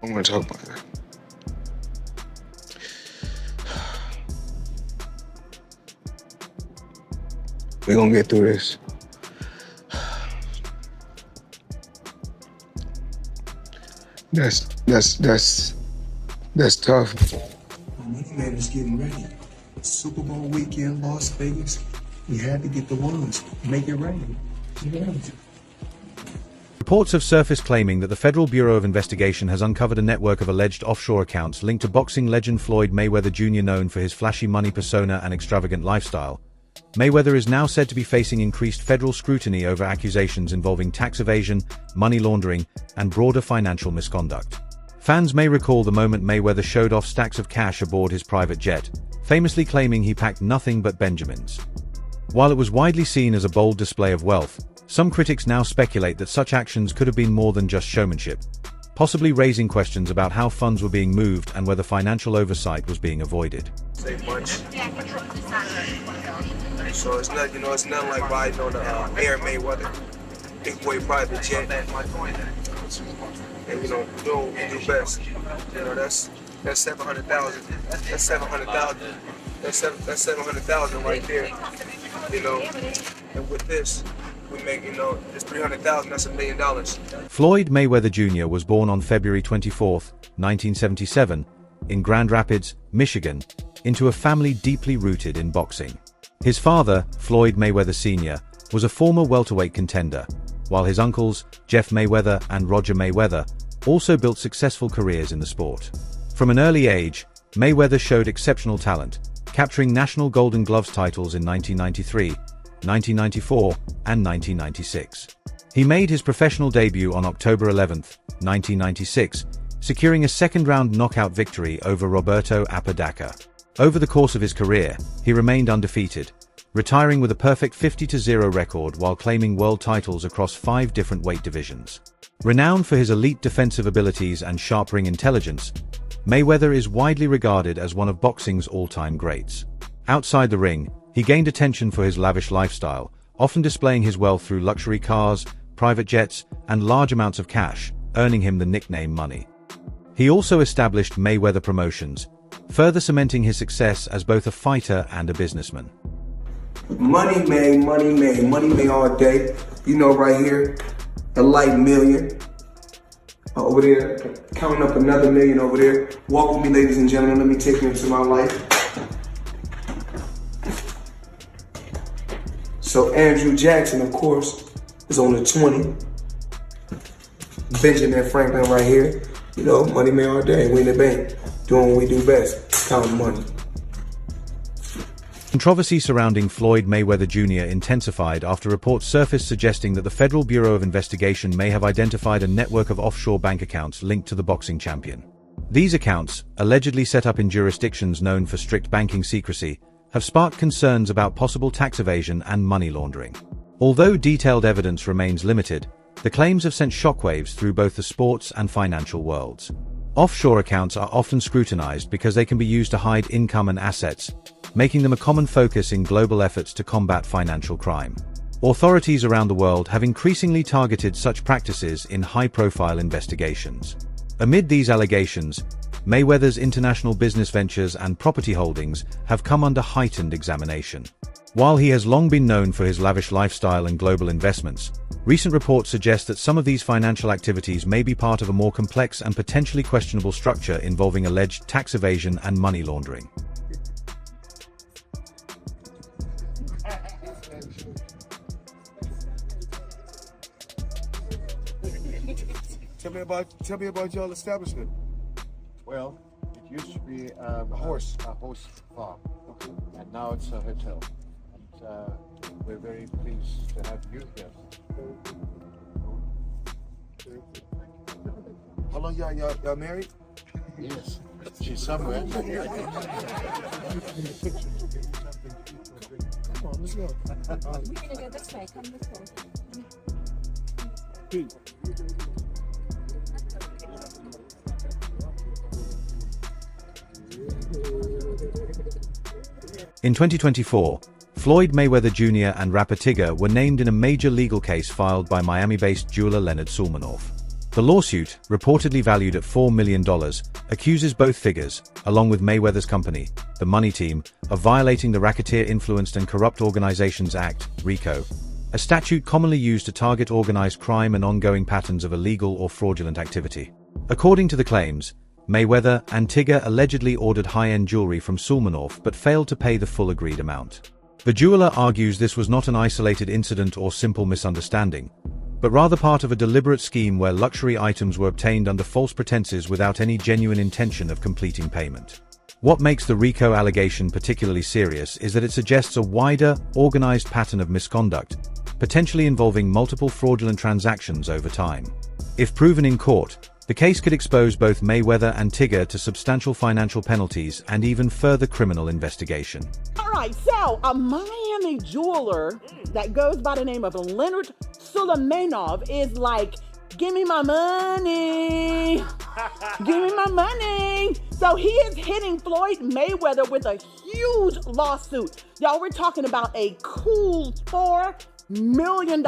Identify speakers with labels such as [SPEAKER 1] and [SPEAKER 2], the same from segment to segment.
[SPEAKER 1] I want to talk about that. We're gonna get through this. That's tough.
[SPEAKER 2] Money Man is getting ready. Super Bowl weekend, Las Vegas. We had to get the ones. Make it rain.
[SPEAKER 3] Reports have surfaced claiming that the Federal Bureau of Investigation has uncovered a network of alleged offshore accounts linked to boxing legend Floyd Mayweather Jr. Known for his flashy money persona and extravagant lifestyle, Mayweather is now said to be facing increased federal scrutiny over accusations involving tax evasion, money laundering, and broader financial misconduct. Fans may recall the moment Mayweather showed off stacks of cash aboard his private jet, famously claiming he packed nothing but Benjamins. While it was widely seen as a bold display of wealth, some critics now speculate that such actions could have been more than just showmanship, possibly raising questions about how funds were being moved and whether financial oversight was being avoided.
[SPEAKER 4] Say much. So it's not, it's not like riding on Air Mayweather, big boy private jet. And doing what we do best. That's 700,000. That's 700,000. That's 700,000 right there. And with this, we make, it's 300,000. That's $1 million.
[SPEAKER 3] Floyd Mayweather Jr. was born on February 24, 1977, in Grand Rapids, Michigan, into a family deeply rooted in boxing. His father, Floyd Mayweather Sr., was a former welterweight contender, while his uncles, Jeff Mayweather and Roger Mayweather, also built successful careers in the sport. From an early age, Mayweather showed exceptional talent, capturing national Golden Gloves titles in 1993, 1994, and 1996. He made his professional debut on October 11, 1996, securing a second-round knockout victory over Roberto Apodaca. Over the course of his career, he remained undefeated, retiring with a perfect 50-0 record while claiming world titles across 5 different weight divisions. Renowned for his elite defensive abilities and sharp ring intelligence, Mayweather is widely regarded as one of boxing's all-time greats. Outside the ring, he gained attention for his lavish lifestyle, often displaying his wealth through luxury cars, private jets, and large amounts of cash, earning him the nickname Money. He also established Mayweather Promotions, further cementing his success as both a fighter and a businessman.
[SPEAKER 2] Money made all day. Right here, a light million. Over there, counting up another million over there. Walk with me, ladies and gentlemen. Let me take you into my life. So Andrew Jackson, of course, is on the 20. Benjamin Franklin right here. Money made all day. We in the bank, doing what we do best, counting money.
[SPEAKER 3] Controversy surrounding Floyd Mayweather Jr. intensified after reports surfaced suggesting that the Federal Bureau of Investigation may have identified a network of offshore bank accounts linked to the boxing champion. These accounts, allegedly set up in jurisdictions known for strict banking secrecy, have sparked concerns about possible tax evasion and money laundering. Although detailed evidence remains limited, the claims have sent shockwaves through both the sports and financial worlds. Offshore accounts are often scrutinized because they can be used to hide income and assets, making them a common focus in global efforts to combat financial crime. Authorities around the world have increasingly targeted such practices in high-profile investigations. Amid these allegations, Mayweather's international business ventures and property holdings have come under heightened examination. While he has long been known for his lavish lifestyle and global investments, recent reports suggest that some of these financial activities may be part of a more complex and potentially questionable structure involving alleged tax evasion and money laundering.
[SPEAKER 5] Tell me about your establishment.
[SPEAKER 6] Well, it used to be a horse farm, and now it's a hotel. And we're very pleased to have you here.
[SPEAKER 5] How long y'all married?
[SPEAKER 6] Yes, she's somewhere.
[SPEAKER 5] Come on, let's go.
[SPEAKER 7] We're gonna go this way. Come this way.
[SPEAKER 3] In 2024, Floyd Mayweather Jr. and rapper Tigger were named in a major legal case filed by Miami-based jeweler Leonard Sulmanoff. The lawsuit, reportedly valued at $4 million, accuses both figures, along with Mayweather's company, the Money Team, of violating the Racketeer Influenced and Corrupt Organizations Act, RICO, a statute commonly used to target organized crime and ongoing patterns of illegal or fraudulent activity. According to the claims, Mayweather and Tigger allegedly ordered high-end jewelry from Sulmanov but failed to pay the full agreed amount. The jeweler argues this was not an isolated incident or simple misunderstanding, but rather part of a deliberate scheme where luxury items were obtained under false pretenses without any genuine intention of completing payment. What makes the RICO allegation particularly serious is that it suggests a wider, organized pattern of misconduct, potentially involving multiple fraudulent transactions over time. If proven in court, the case could expose both Mayweather and Tigger to substantial financial penalties and even further criminal investigation.
[SPEAKER 8] All right, so a Miami jeweler that goes by the name of Leonard Sulaimanov is like, give me my money, give me my money. So he is hitting Floyd Mayweather with a huge lawsuit. Y'all, we're talking about a cool $4 million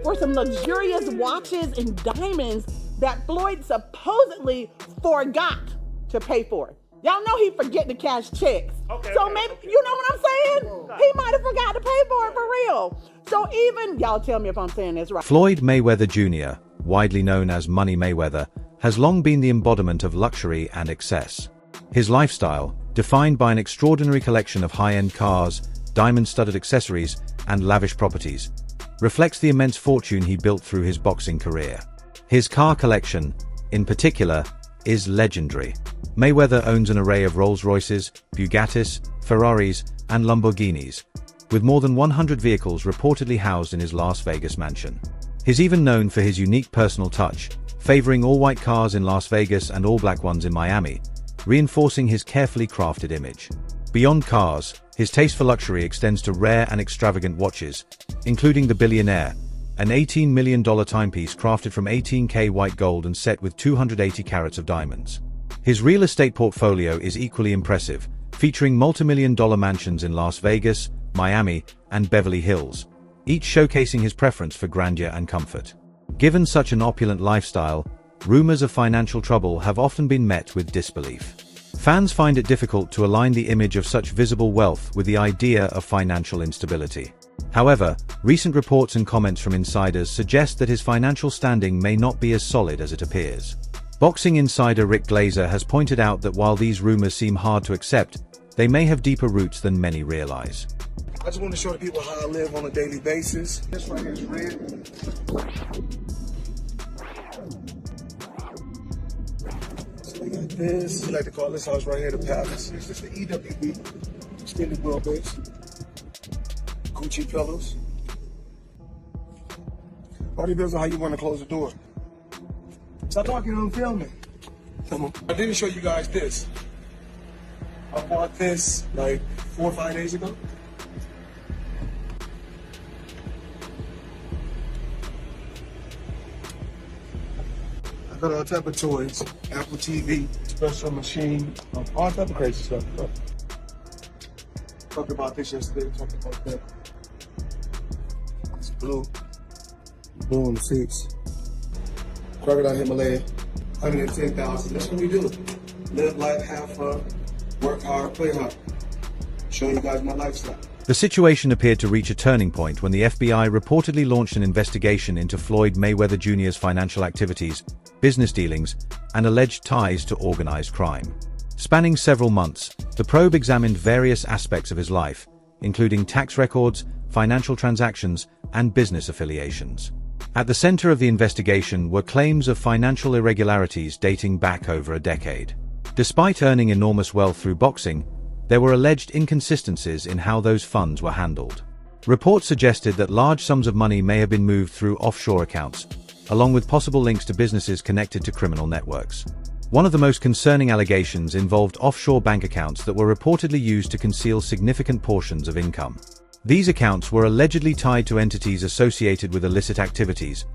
[SPEAKER 8] for some luxurious watches and diamonds that Floyd supposedly forgot to pay for. Y'all know he forget to cash checks. So maybe, you know what I'm saying? He might have forgot to pay for it for real. So even, y'all tell me if I'm saying this right.
[SPEAKER 3] Floyd Mayweather Jr., widely known as Money Mayweather, has long been the embodiment of luxury and excess. His lifestyle, defined by an extraordinary collection of high-end cars, diamond-studded accessories, and lavish properties, reflects the immense fortune he built through his boxing career. His car collection, in particular, is legendary. Mayweather owns an array of Rolls-Royces, Bugattis, Ferraris, and Lamborghinis, with more than 100 vehicles reportedly housed in his Las Vegas mansion. He's even known for his unique personal touch, favoring all-white cars in Las Vegas and all-black ones in Miami, reinforcing his carefully crafted image. Beyond cars, his taste for luxury extends to rare and extravagant watches, including the Billionaire, an $18 million timepiece crafted from 18K white gold and set with 280 carats of diamonds. His real estate portfolio is equally impressive, featuring multi-million-dollar mansions in Las Vegas, Miami, and Beverly Hills, each showcasing his preference for grandeur and comfort. Given such an opulent lifestyle, rumors of financial trouble have often been met with disbelief. Fans find it difficult to align the image of such visible wealth with the idea of financial instability. However, recent reports and comments from insiders suggest that his financial standing may not be as solid as it appears. Boxing insider Rick Glazer has pointed out that while these rumors seem hard to accept, they may have deeper roots than many realize.
[SPEAKER 2] I just want to show the people how I live on a daily basis. This right here is red. So we got this. We like to call this house right here the Palace. This is the EWB, extended wheelbase. Gucci pillows. All depends on how you want to close the door. Stop talking, I'm filming. Come on. I didn't show you guys this. I bought this like 4 or 5 days ago. I got all type of toys, Apple TV, espresso machine, all type of crazy stuff. Talked about this yesterday, talked about that. It's blue on the seats. Crocodile Himalaya, 110,000. That's what we do. Live life, have fun, work hard, play hard. Show you guys my lifestyle.
[SPEAKER 3] The situation appeared to reach a turning point when the FBI reportedly launched an investigation into Floyd Mayweather Jr.'s financial activities, business dealings, and alleged ties to organized crime. Spanning several months, the probe examined various aspects of his life, including tax records, financial transactions, and business affiliations. At the center of the investigation were claims of financial irregularities dating back over a decade. Despite earning enormous wealth through boxing, there were alleged inconsistencies in how those funds were handled. Reports suggested that large sums of money may have been moved through offshore accounts, along with possible links to businesses connected to criminal networks. One of the most concerning allegations involved offshore bank accounts that were reportedly used to conceal significant portions of income. These accounts were allegedly tied to entities associated with illicit activities,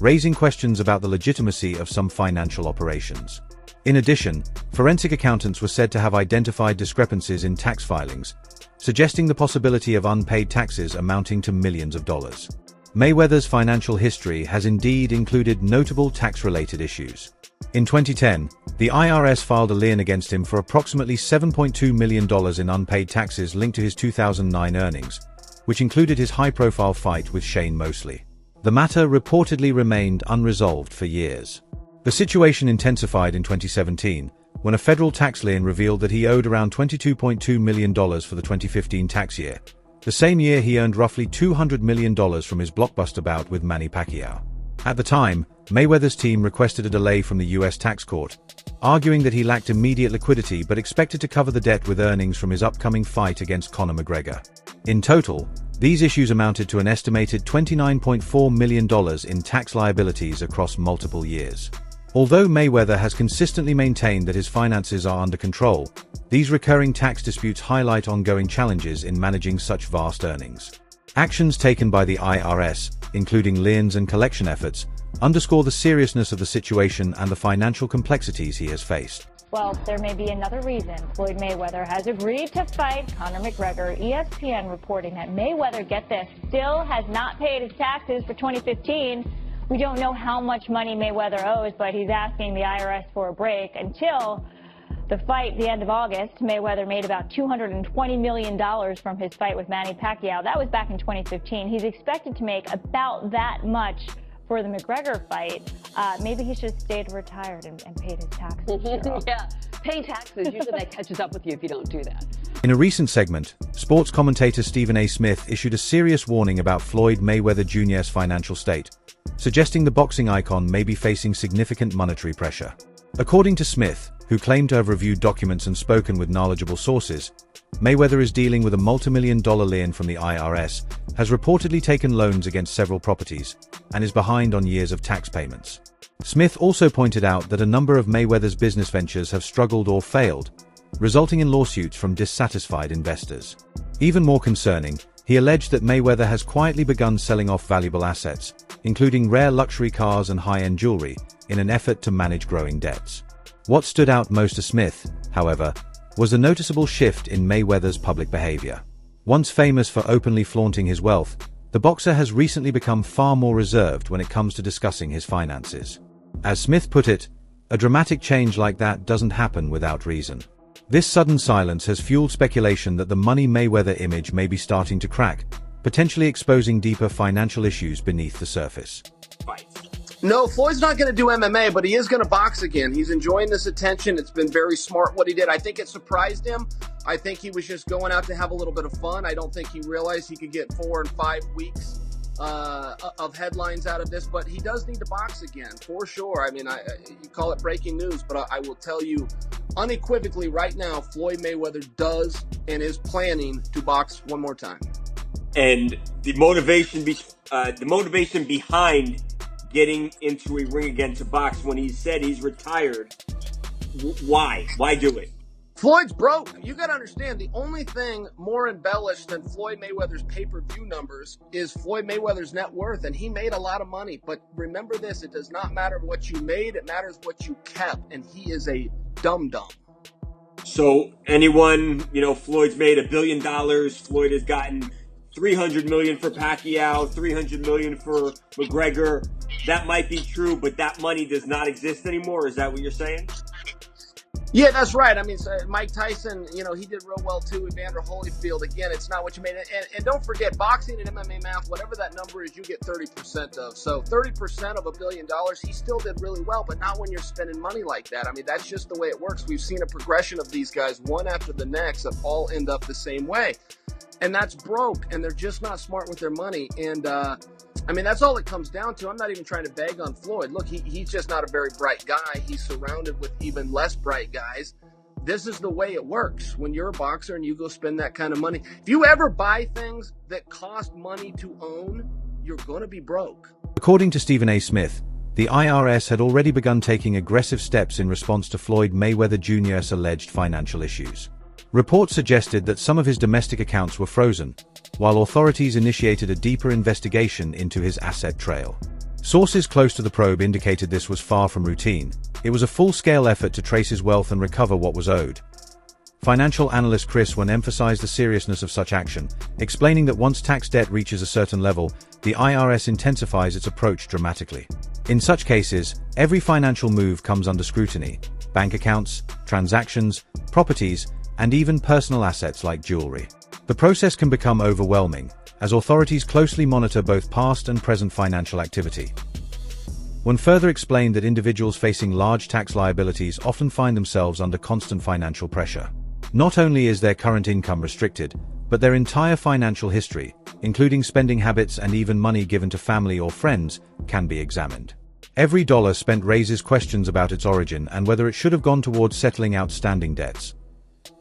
[SPEAKER 3] raising questions about the legitimacy of some financial operations. In addition, forensic accountants were said to have identified discrepancies in tax filings, suggesting the possibility of unpaid taxes amounting to millions of dollars. Mayweather's financial history has indeed included notable tax-related issues. In 2010, the IRS filed a lien against him for approximately $7.2 million in unpaid taxes linked to his 2009 earnings, which included his high-profile fight with Shane Mosley. The matter reportedly remained unresolved for years. The situation intensified in 2017, when a federal tax lien revealed that he owed around $22.2 million for the 2015 tax year, the same year he earned roughly $200 million from his blockbuster bout with Manny Pacquiao. At the time, Mayweather's team requested a delay from the U.S. tax court, arguing that he lacked immediate liquidity but expected to cover the debt with earnings from his upcoming fight against Conor McGregor. In total, these issues amounted to an estimated $29.4 million in tax liabilities across multiple years. Although Mayweather has consistently maintained that his finances are under control, these recurring tax disputes highlight ongoing challenges in managing such vast earnings. Actions taken by the IRS, including liens and collection efforts, underscore the seriousness of the situation and the financial complexities he has faced.
[SPEAKER 9] Well, there may be another reason Floyd Mayweather has agreed to fight Conor McGregor. ESPN reporting that Mayweather, get this, still has not paid his taxes for 2015. We don't know how much money Mayweather owes, but he's asking the IRS for a break. Until the fight, the end of August, Mayweather made about $220 million from his fight with Manny Pacquiao. That was back in 2015. He's expected to make about that much for the McGregor fight. Maybe he should have stayed retired and paid his taxes.
[SPEAKER 10] Yeah, pay taxes. Usually that catches up with you if you don't do that.
[SPEAKER 3] In a recent segment, sports commentator Stephen A. Smith issued a serious warning about Floyd Mayweather Jr.'s financial state, suggesting the boxing icon may be facing significant monetary pressure. According to Smith, who claimed to have reviewed documents and spoken with knowledgeable sources, Mayweather is dealing with a multi-million-dollar lien from the IRS, has reportedly taken loans against several properties, and is behind on years of tax payments. Smith also pointed out that a number of Mayweather's business ventures have struggled or failed, resulting in lawsuits from dissatisfied investors. Even more concerning, he alleged that Mayweather has quietly begun selling off valuable assets, including rare luxury cars and high-end jewelry, in an effort to manage growing debts. What stood out most to Smith, however, was a noticeable shift in Mayweather's public behavior. Once famous for openly flaunting his wealth, the boxer has recently become far more reserved when it comes to discussing his finances. As Smith put it, a dramatic change like that doesn't happen without reason. This sudden silence has fueled speculation that the Money Mayweather image may be starting to crack, potentially exposing deeper financial issues beneath the surface.
[SPEAKER 11] No, Floyd's not going to do MMA, but he is going to box again. He's enjoying this attention. It's been very smart what he did. I think it surprised him. I think he was just going out to have a little bit of fun. I don't think he realized he could get 4 and 5 weeks of headlines out of this, but he does need to box again, for sure. I mean, you call it breaking news, but I will tell you unequivocally right now, Floyd Mayweather does and is planning to box one more time.
[SPEAKER 12] And the motivation behind getting into a ring again to box, when he said he's retired, why do it?
[SPEAKER 11] Floyd's broke. You got to understand, the only thing more embellished than Floyd Mayweather's pay-per-view numbers is Floyd Mayweather's net worth, and he made a lot of money. But remember this, it does not matter what you made, it matters what you kept, and he is a dum-dum.
[SPEAKER 12] So anyone, Floyd's made $1 billion, Floyd has gotten $300 million for Pacquiao, $300 million for McGregor. That might be true, but that money does not exist anymore. Is that what you're saying?
[SPEAKER 11] Yeah, that's right. I mean, Mike Tyson, he did real well too. Evander Holyfield, again, it's not what you made. And don't forget, boxing and MMA math, whatever that number is, you get 30% of. So 30% of $1 billion, he still did really well, but not when you're spending money like that. I mean, that's just the way it works. We've seen a progression of these guys, one after the next, that all end up the same way. And that's broke, and they're just not smart with their money. And, I mean, that's all it comes down to. I'm not even trying to beg on Floyd. Look, he's just not a very bright guy. He's surrounded with even less bright guys. This is the way it works when you're a boxer and you go spend that kind of money. If you ever buy things that cost money to own, you're going to be broke.
[SPEAKER 3] According to Stephen A. Smith, the IRS had already begun taking aggressive steps in response to Floyd Mayweather Jr.'s alleged financial issues. Reports suggested that some of his domestic accounts were frozen, while authorities initiated a deeper investigation into his asset trail. Sources close to the probe indicated this was far from routine. It was a full-scale effort to trace his wealth and recover what was owed. Financial analyst Chris Wan emphasized the seriousness of such action, explaining that once tax debt reaches a certain level, the IRS intensifies its approach dramatically. In such cases, every financial move comes under scrutiny: bank accounts, transactions, properties, and even personal assets like jewelry. The process can become overwhelming, as authorities closely monitor both past and present financial activity. One further explained that individuals facing large tax liabilities often find themselves under constant financial pressure. Not only is their current income restricted, but their entire financial history, including spending habits and even money given to family or friends, can be examined. Every dollar spent raises questions about its origin and whether it should have gone towards settling outstanding debts.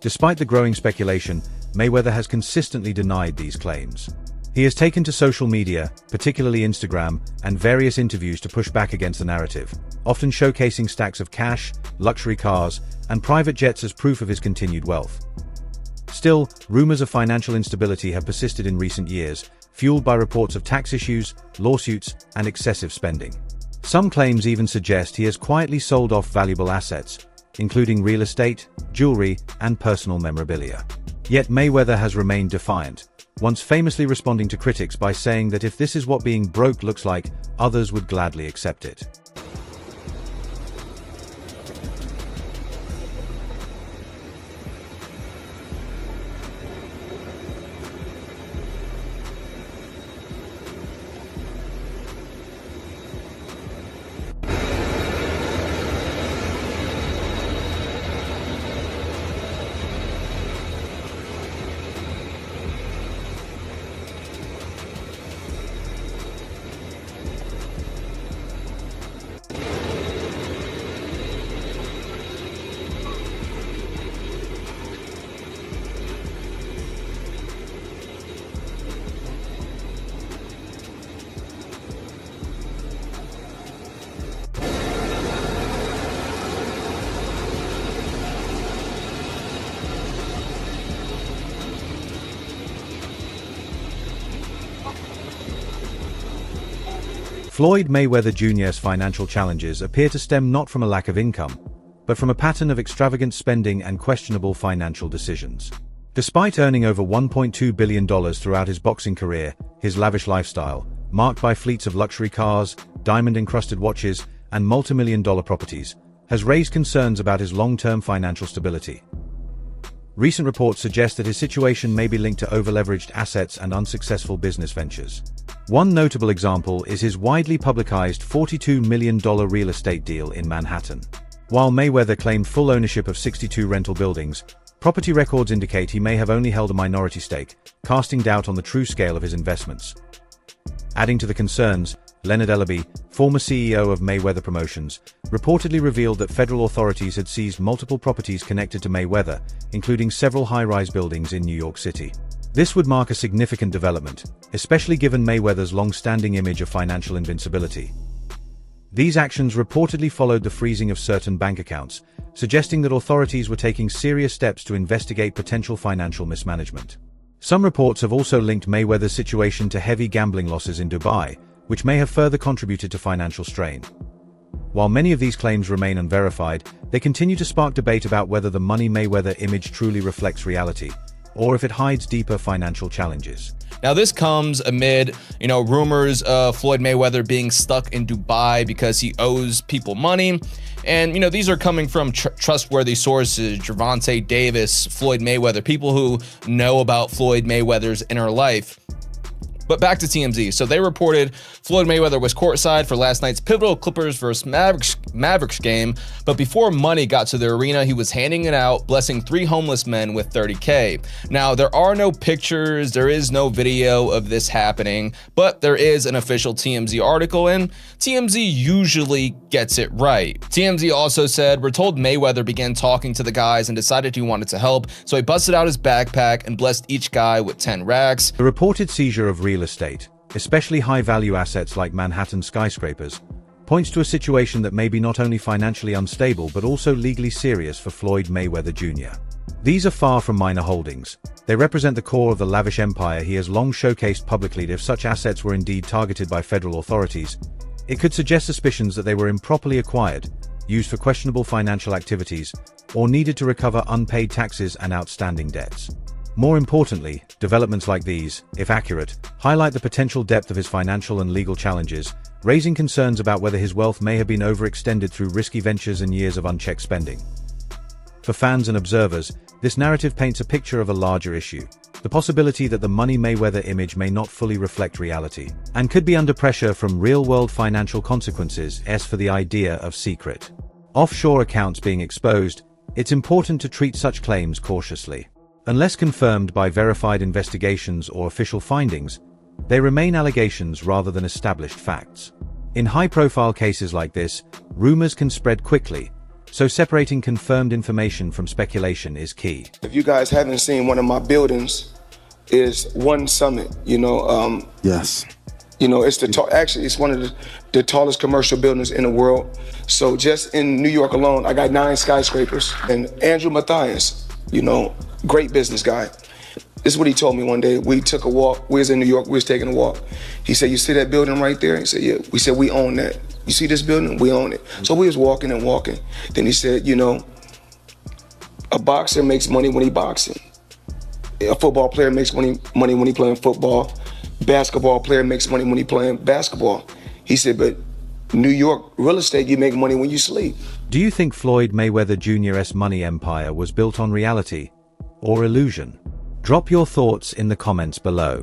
[SPEAKER 3] Despite the growing speculation, Mayweather has consistently denied these claims. He has taken to social media, particularly Instagram, and various interviews to push back against the narrative, often showcasing stacks of cash, luxury cars, and private jets as proof of his continued wealth. Still, rumors of financial instability have persisted in recent years, fueled by reports of tax issues, lawsuits, and excessive spending. Some claims even suggest he has quietly sold off valuable assets, including real estate, jewelry, and personal memorabilia. Yet Mayweather has remained defiant, once famously responding to critics by saying that if this is what being broke looks like, others would gladly accept it. Floyd Mayweather Jr.'s financial challenges appear to stem not from a lack of income, but from a pattern of extravagant spending and questionable financial decisions. Despite earning over $1.2 billion throughout his boxing career, his lavish lifestyle, marked by fleets of luxury cars, diamond-encrusted watches, and multi-million-dollar properties, has raised concerns about his long-term financial stability. Recent reports suggest that his situation may be linked to over-leveraged assets and unsuccessful business ventures. One notable example is his widely publicized $42 million real estate deal in Manhattan. While Mayweather claimed full ownership of 62 rental buildings, property records indicate he may have only held a minority stake, casting doubt on the true scale of his investments. Adding to the concerns, Leonard Ellerbe, former CEO of Mayweather Promotions, reportedly revealed that federal authorities had seized multiple properties connected to Mayweather, including several high-rise buildings in New York City. This would mark a significant development, especially given Mayweather's long-standing image of financial invincibility. These actions reportedly followed the freezing of certain bank accounts, suggesting that authorities were taking serious steps to investigate potential financial mismanagement. Some reports have also linked Mayweather's situation to heavy gambling losses in Dubai, which may have further contributed to financial strain. While many of these claims remain unverified, they continue to spark debate about whether the Money Mayweather image truly reflects reality, or if it hides deeper financial challenges.
[SPEAKER 13] Now this comes amid, rumors of Floyd Mayweather being stuck in Dubai because he owes people money. And, these are coming from trustworthy sources: Gervonta Davis, Floyd Mayweather, people who know about Floyd Mayweather's inner life. But back to TMZ. So they reported Floyd Mayweather was courtside for last night's pivotal Clippers vs. Mavericks game, but before money got to the arena, he was handing it out, blessing 3 homeless men with $30K. Now, there are no pictures, there is no video of this happening, but there is an official TMZ article, and TMZ usually gets it right. TMZ also said, "We're told Mayweather began talking to the guys and decided he wanted to help, so he busted out his backpack and blessed each guy with 10 racks.
[SPEAKER 3] The reported seizure of real estate, especially high-value assets like Manhattan skyscrapers, points to a situation that may be not only financially unstable but also legally serious for Floyd Mayweather Jr. These are far from minor holdings. They represent the core of the lavish empire he has long showcased publicly. If such assets were indeed targeted by federal authorities, it could suggest suspicions that they were improperly acquired, used for questionable financial activities, or needed to recover unpaid taxes and outstanding debts. More importantly, developments like these, if accurate, highlight the potential depth of his financial and legal challenges, raising concerns about whether his wealth may have been overextended through risky ventures and years of unchecked spending. For fans and observers, this narrative paints a picture of a larger issue: the possibility that the Money Mayweather image may not fully reflect reality, and could be under pressure from real-world financial consequences. As for the idea of secret, offshore accounts being exposed, it's important to treat such claims cautiously. Unless confirmed by verified investigations or official findings, they remain allegations rather than established facts. In high-profile cases like this, rumors can spread quickly, so separating confirmed information from speculation is key.
[SPEAKER 2] If you guys haven't seen one of my buildings, is One Summit.
[SPEAKER 14] Yes.
[SPEAKER 2] It's actually it's one of the tallest commercial buildings in the world. So just in New York alone, I got 9 skyscrapers. And Andrew Mathias, great business guy. This is what he told me one day. We took a walk. We was in New York. We was taking a walk. He said, "You see that building right there?" He said, "Yeah." We said, "We own that. You see this building? We own it." So we was walking and walking. Then he said, a boxer makes money when he boxing. A football player makes money when he playing football. Basketball player makes money when he playing basketball. He said, but New York real estate, you make money when you sleep.
[SPEAKER 3] Do you think Floyd Mayweather Jr.'s money empire was built on reality or illusion? Drop your thoughts in the comments below.